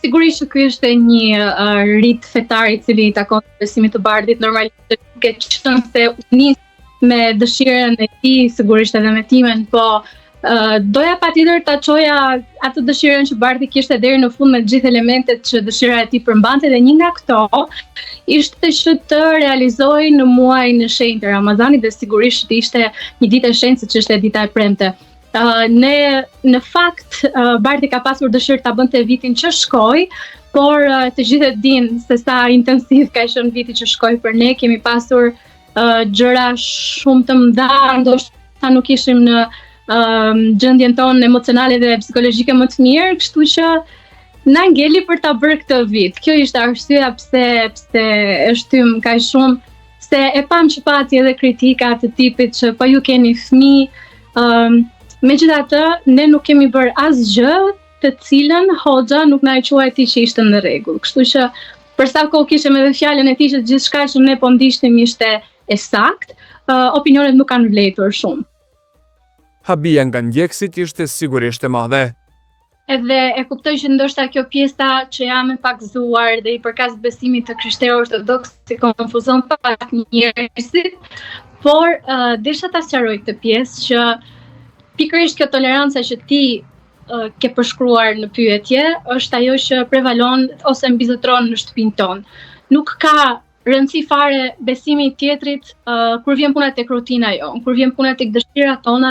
Sigurisht që ky është një rit fetar I cili I takon besimit të bardhit, normalisht ke qenë se u nis me dëshirën e tij, sigurisht edhe me timen, po doja patjetër ta çoja atë dëshirën që bardhi kishte deri në fund me të gjithë elementet që dëshira e tij përmbante, dhe një nga këto ishte që të realizoj në muajin e shenjtë të Ramazanit, dhe sigurisht ishte një ditë e shenjtë siç ishte dita e premte. Në fakt, Bardhi ka pasur dëshirë ta bënte vitin që shkoi, por të gjithë e dinë se sa intensiv ka qenë viti që shkoi për ne, kemi pasur gjëra shumë të mëdha, ndoshta nuk ishim në gjendjen tonë emocionale dhe psikologjike më të mirë, kështu që na ngeli për ta bërë këtë vit. Kjo ishte arsyeja pse e shtym kaq shumë, se e pam që pati edhe kritika të tipit që po ju keni fëmijë. Megjithatë, ne nuk kemi bërë asgjë të cilën hoxha nuk na e quajti që ishte në rregull. Kështu që për sa kohë kishim edhe fjalën e tij që gjithçka që ne po ndiqnim ishte e saktë, opinionet nuk kanë vlerëtur shumë. Habia nga ndjekësit ishte sigurisht e madhe. Edhe e kuptoj që ndoshta kjo pjesa që jam e pakzuar dhe I përkas besimit të krishterë ortodoks I konfuzon pak njerëzit, por desha ta sqaroj këtë pjesë që pikërisht kjo toleranca që ti ke përshkruar në pyetje është ajo që prevalon ose mbizotron në shtëpinë tonë. Nuk ka rëndësi fare besimi I tjetrit kur vjen puna tek rutina jon, kur vjen puna tek dëshirat tona.